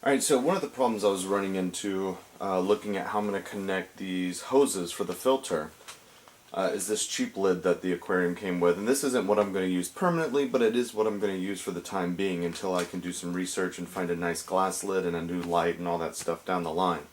Alright, so one of the problems I was running into looking at how I'm going to connect these hoses for the filter is this cheap lid that the aquarium came with. And this isn't what I'm going to use permanently, but it is what I'm going to use for the time being until I can do some research and find a nice glass lid and a new light and all that stuff down the line.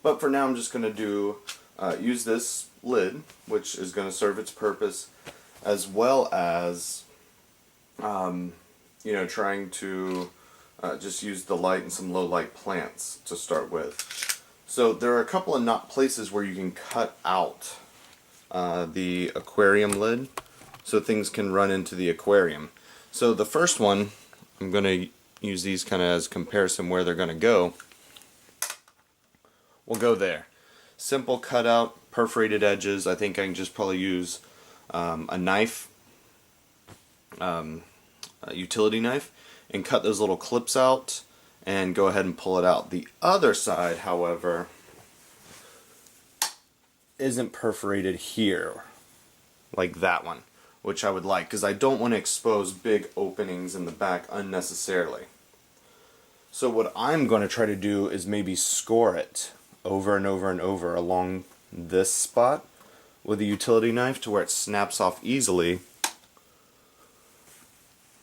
But for now I'm just going to use this lid, which is going to serve its purpose, as well as trying to just use the light and some low light plants to start with. So there are a couple of places where you can cut out the aquarium lid so things can run into the aquarium. So the first one, I'm going to use these kind of as comparison where they're going to go. We'll go there. Simple cutout, perforated edges. I think I can just probably use a knife, a utility knife, and cut those little clips out and go ahead and pull it out. The other side, however, isn't perforated here like that one, which I would like because I don't want to expose big openings in the back unnecessarily. So what I'm going to try to do is maybe score it over and over and over along this spot with a utility knife to where it snaps off easily,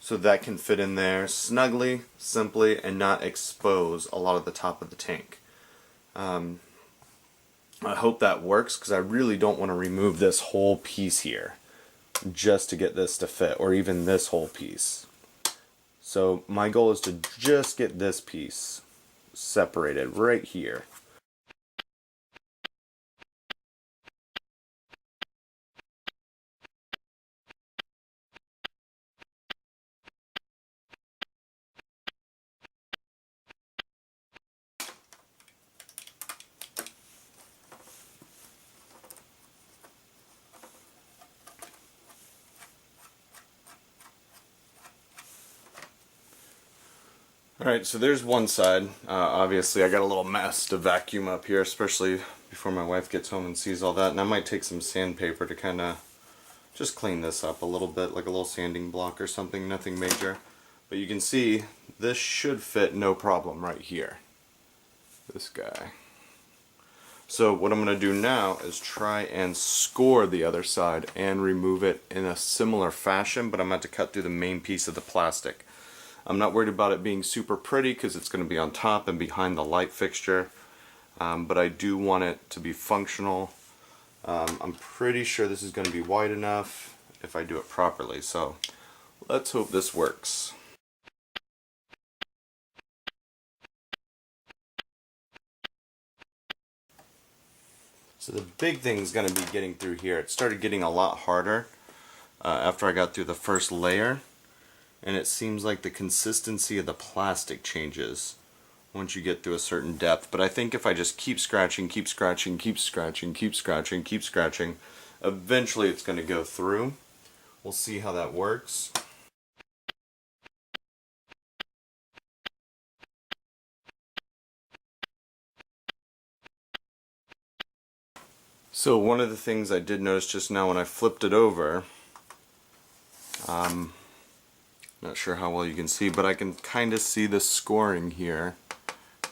so that can fit in there snugly, simply, and not expose a lot of the top of the tank. I hope that works because I really don't want to remove this whole piece here just to get this to fit, or even this whole piece. So my goal is to just get this piece separated right here. Alright, so there's one side. Obviously I got a little mess to vacuum up here, especially before my wife gets home and sees all that. And I might take some sandpaper to kind of just clean this up a little bit, like a little sanding block or something, nothing major. But you can see this should fit no problem right here. This guy. So what I'm going to do now is try and score the other side and remove it in a similar fashion, but I'm going to have to cut through the main piece of the plastic. I'm not worried about it being super pretty because it's going to be on top and behind the light fixture, but I do want it to be functional. I'm pretty sure this is going to be wide enough if I do it properly, so let's hope this works. So the big thing is going to be getting through here. It started getting a lot harder after I got through the first layer. And it seems like the consistency of the plastic changes once you get through a certain depth. But I think if I just keep scratching, keep scratching, keep scratching, keep scratching, keep scratching, eventually it's going to go through. We'll see how that works. So one of the things I did notice just now when I flipped it over, not sure how well you can see, but I can kind of see the scoring here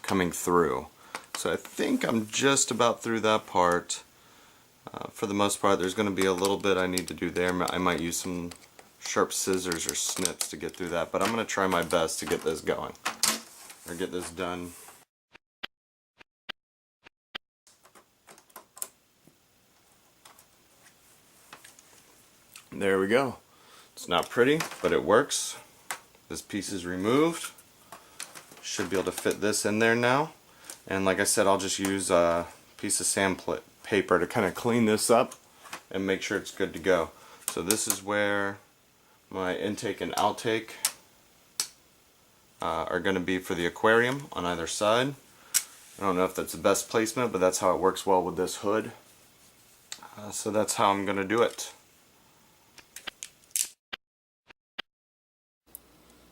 coming through. So I think I'm just about through that part. For the most part, there's going to be a little bit I need to do there. I might use some sharp scissors or snips to get through that, but I'm going to try my best to get this going, or get this done. There we go. It's not pretty, but it works. This piece is removed. Should be able to fit this in there now. And like I said, I'll just use a piece of sandpaper to kind of clean this up and make sure it's good to go. So this is where my intake and outtake are going to be for the aquarium on either side. I don't know if that's the best placement, but that's how it works well with this hood. So that's how I'm going to do it.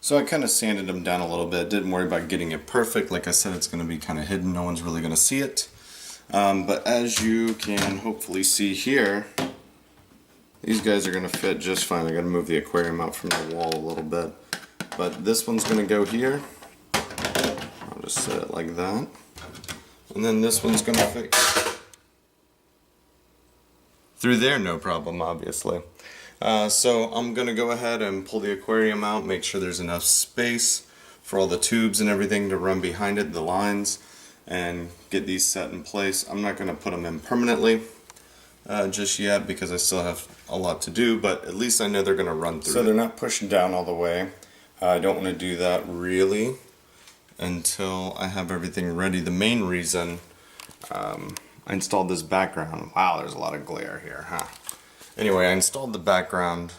So I kind of sanded them down a little bit, didn't worry about getting it perfect. Like I said, it's going to be kind of hidden, no one's really going to see it. But as you can hopefully see here, these guys are going to fit just fine. I got to move the aquarium out from the wall a little bit. But this one's going to go here. I'll just set it like that. And then this one's gonna fit through there, no problem, obviously. So I'm gonna go ahead and pull the aquarium out, make sure there's enough space for all the tubes and everything to run behind it, the lines, and get these set in place. I'm not gonna put them in permanently just yet because I still have a lot to do, but at least I know they're gonna run through. So they're not pushing down all the way. I don't want to do that really until I have everything ready. The main reason I installed this background. Wow, there's a lot of glare here, huh? Anyway, I installed the background.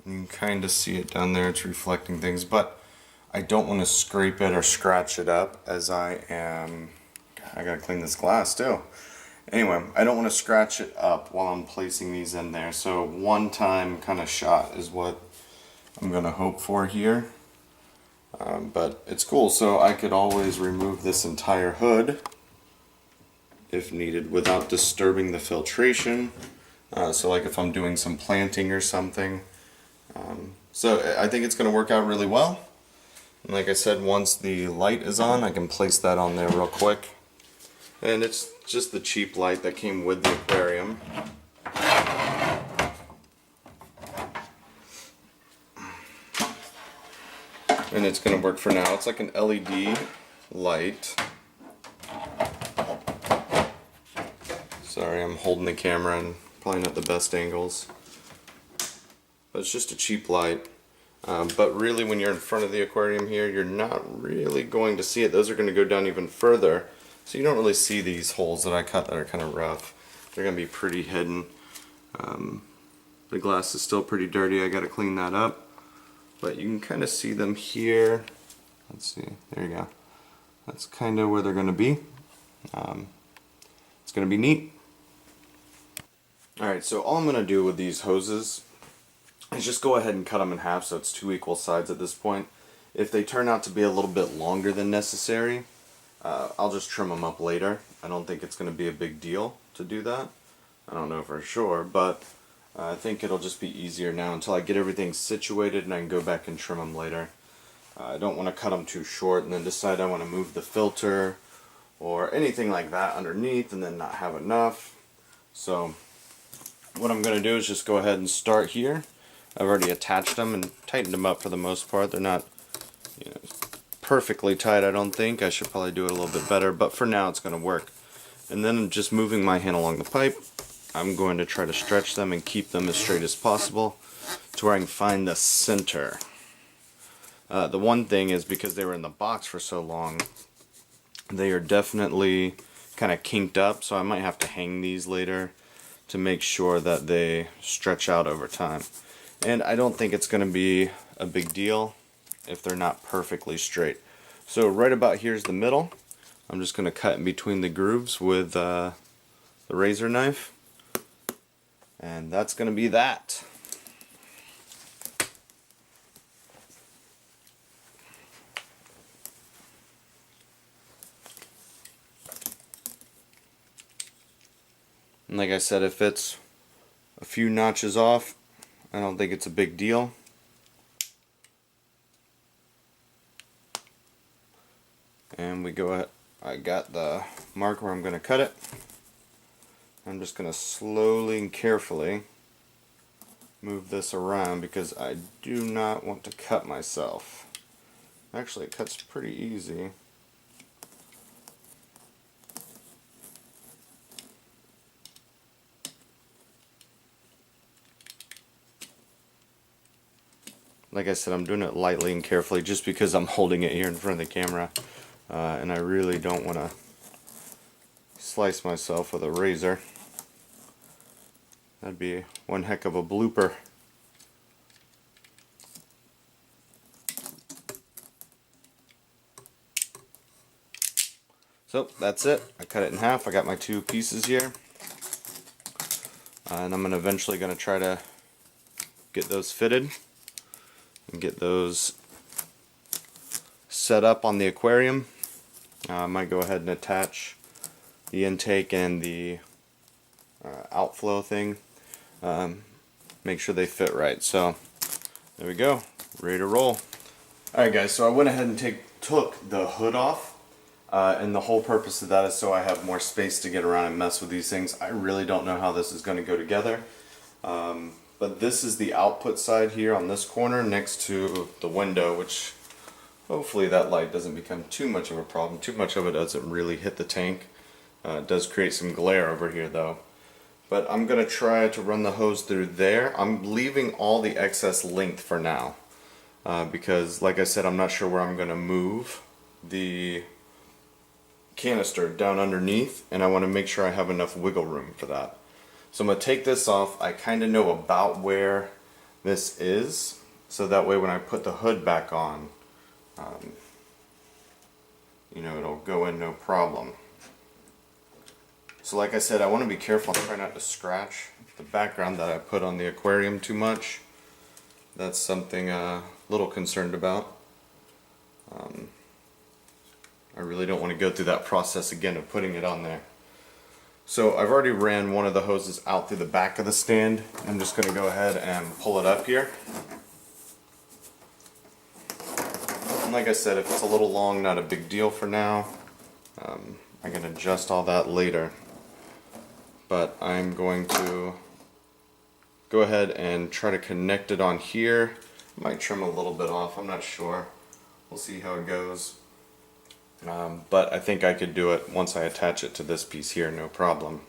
You can kind of see it down there. It's reflecting things, but I don't want to scrape it or scratch it up as I am... I gotta clean this glass too. Anyway, I don't want to scratch it up while I'm placing these in there. So one-time kind of shot is what I'm gonna hope for here. But it's cool, so I could always remove this entire hood if needed without disturbing the filtration. So like if I'm doing some planting or something. So I think it's going to work out really well. And like I said, once the light is on, I can place that on there real quick. And it's just the cheap light that came with the aquarium. And it's going to work for now. It's like an LED light. Sorry, I'm holding the camera and probably not the best angles. But it's just a cheap light. But really when you're in front of the aquarium here, you're not really going to see it. Those are going to go down even further. So you don't really see these holes that I cut that are kind of rough. They're going to be pretty hidden. The glass is still pretty dirty. I got to clean that up. But you can kind of see them here. Let's see, there you go. That's kind of where they're going to be. It's going to be neat. Alright, so all I'm going to do with these hoses is just go ahead and cut them in half so it's 2 equal sides at this point. If they turn out to be a little bit longer than necessary, I'll just trim them up later. I don't think it's going to be a big deal to do that. I don't know for sure, but I think it'll just be easier now until I get everything situated and I can go back and trim them later. I don't want to cut them too short and then decide I want to move the filter or anything like that underneath and then not have enough. So what I'm going to do is just go ahead and start here. I've already attached them and tightened them up for the most part. They're not, you know, perfectly tight, I don't think. I should probably do it a little bit better, but for now it's going to work. And then just moving my hand along the pipe, I'm going to try to stretch them and keep them as straight as possible to where I can find the center. The one thing is because they were in the box for so long, they are definitely kind of kinked up, so I might have to hang these later to make sure that they stretch out over time. And I don't think it's going to be a big deal if they're not perfectly straight. So right about here's the middle. I'm just going to cut in between the grooves with the razor knife. And that's going to be that. And like I said, if it's a few notches off, I don't think it's a big deal. And we go ahead, I got the mark where I'm going to cut it. I'm just going to slowly and carefully move this around because I do not want to cut myself. Actually, it cuts pretty easy. Like I said, I'm doing it lightly and carefully just because I'm holding it here in front of the camera. And I really don't want to slice myself with a razor. That'd be one heck of a blooper. So that's it. I cut it in half. I got my 2 pieces here. And I'm eventually going to try to get those fitted and get those set up on the aquarium. I might go ahead and attach the intake and the outflow thing. Make sure they fit right. So there we go, ready to roll. Alright guys, so I went ahead and took the hood off And the whole purpose of that is so I have more space to get around and mess with these things. I really don't know how this is going to go together. But this is the output side here on this corner next to the window, which hopefully that light doesn't become too much of a problem. Too much of it doesn't really hit the tank. It does create some glare over here though. But I'm going to try to run the hose through there. I'm leaving all the excess length for now. Because like I said, I'm not sure where I'm going to move the canister down underneath, and I want to make sure I have enough wiggle room for that. So I'm going to take this off. I kind of know about where this is, so that way when I put the hood back on, you know, it'll go in no problem. So like I said, I want to be careful and try not to scratch the background that I put on the aquarium too much. That's something a little concerned about. I really don't want to go through that process again of putting it on there. So I've already ran one of the hoses out through the back of the stand. I'm just going to go ahead and pull it up here. And like I said, if it's a little long, not a big deal for now. I can adjust all that later. But I'm going to go ahead and try to connect it on here. Might trim a little bit off, I'm not sure. We'll see how it goes. But I think I could do it once I attach it to this piece here, no problem.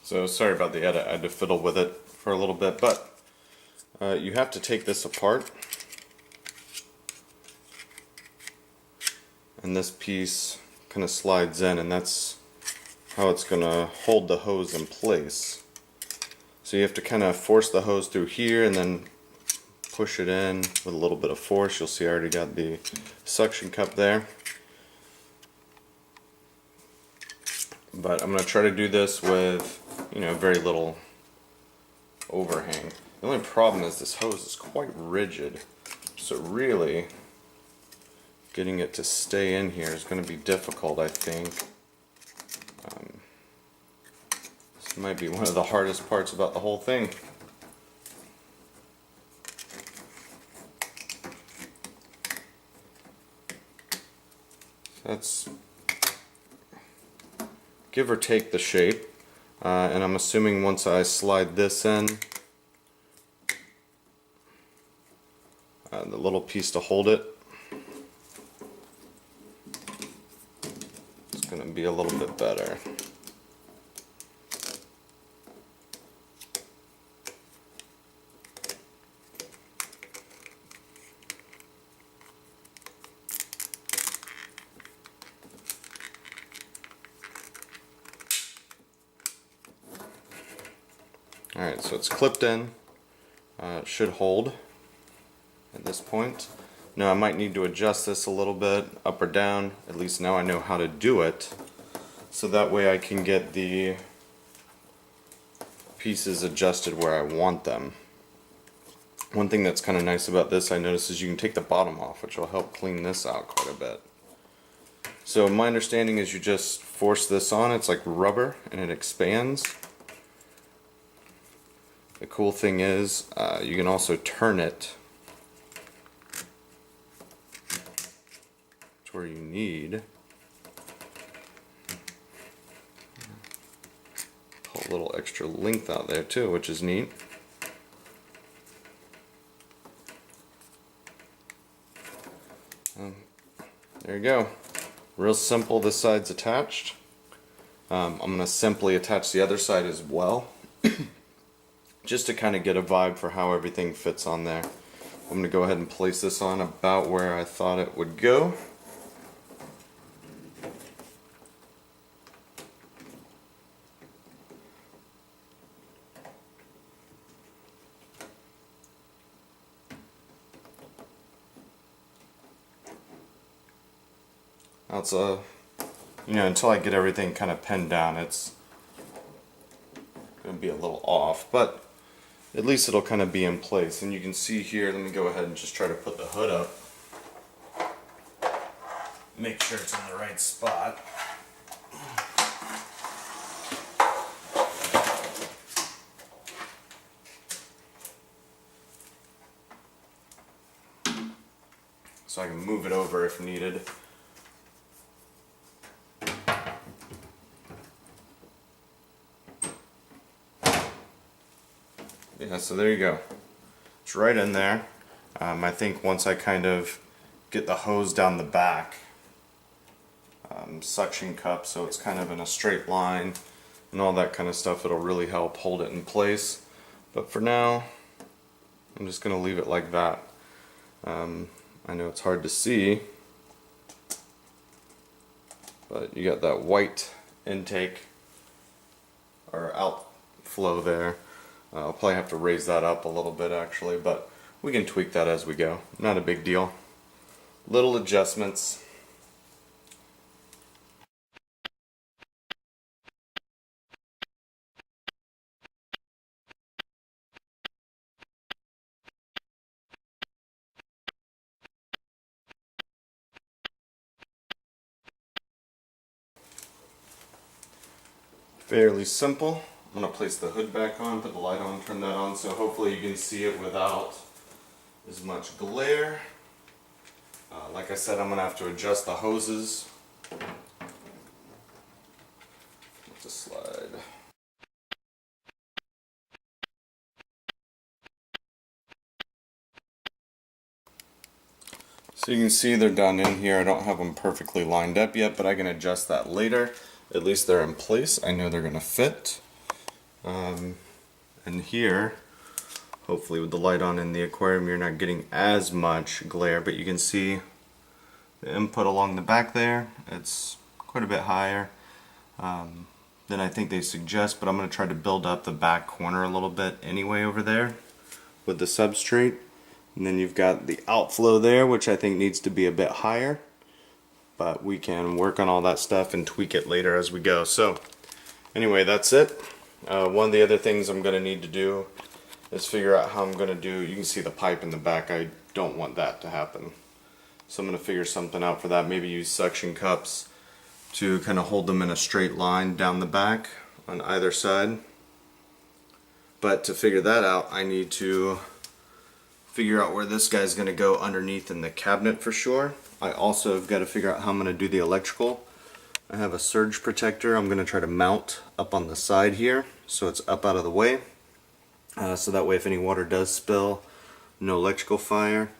So sorry about the edit, I had to fiddle with it for a little bit, but you have to take this apart. And this piece kind of slides in, and that's how it's going to hold the hose in place. So you have to kind of force the hose through here and then push it in with a little bit of force. You'll see I already got the suction cup there. But I'm going to try to do this with, you know, very little overhang. The only problem is this hose is quite rigid, so really getting it to stay in here is going to be difficult, I think. This might be one of the hardest parts about the whole thing. That's give or take the shape, and I'm assuming once I slide this in, the little piece to hold it, it's going to be a little bit better. Alright, so it's clipped in. It should hold at this point. Now I might need to adjust this a little bit, up or down. At least now I know how to do it. So that way I can get the pieces adjusted where I want them. One thing that's kind of nice about this, I noticed, is you can take the bottom off, which will help clean this out quite a bit. So my understanding is you just force this on, it's like rubber, and it expands. The cool thing is, you can also turn it to where you need. Pull a little extra length out there too, which is neat. There you go. Real simple, this side's attached. I'm going to simply attach the other side as well. Just to kind of get a vibe for how everything fits on there. I'm going to go ahead and place this on about where I thought it would go. Now it's you know, until I get everything kind of pinned down, it's going to be a little off, but at least it'll kind of be in place. And you can see here, let me go ahead and just try to put the hood up. Make sure it's in the right spot. so I can move it over if needed. Yeah, so there you go. It's right in there. I think once I kind of get the hose down the back, suction cup so it's kind of in a straight line and all that kind of stuff, it'll really help hold it in place. But for now, I'm just going to leave it like that. I know it's hard to see, but you got that white intake or outflow there. I'll probably have to raise that up a little bit actually, but we can tweak that as we go. Not a big deal. Little adjustments. Fairly simple. I'm going to place the hood back on, put the light on, turn that on, so hopefully you can see it without as much glare. Like I said, I'm going to have to adjust the hoses. Let the slide. So you can see they're done in here. I don't have them perfectly lined up yet, but I can adjust that later. At least they're in place. I know they're going to fit. And here, hopefully with the light on in the aquarium, you're not getting as much glare, but you can see the input along the back there. It's quite a bit higher than I think they suggest, but I'm going to try to build up the back corner a little bit anyway over there with the substrate. And then you've got the outflow there, which I think needs to be a bit higher, but we can work on all that stuff and tweak it later as we go. So anyway, that's it. One of the other things I'm going to need to do is figure out how I'm going to do, you can see the pipe in the back, I don't want that to happen. So I'm going to figure something out for that, maybe use suction cups to kind of hold them in a straight line down the back on either side. But to figure that out, I need to figure out where this guy's going to go underneath in the cabinet for sure. I also have got to figure out how I'm going to do the electrical. I have a surge protector I'm going to try to mount up on the side here so it's up out of the way. So that way if any water does spill, no electrical fire.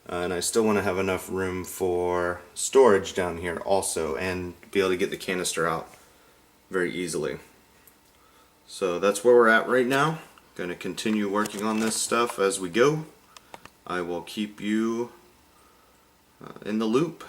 And I still want to have enough room for storage down here also and be able to get the canister out very easily. So that's where we're at right now. Going to continue working on this stuff as we go. I will keep you in the loop.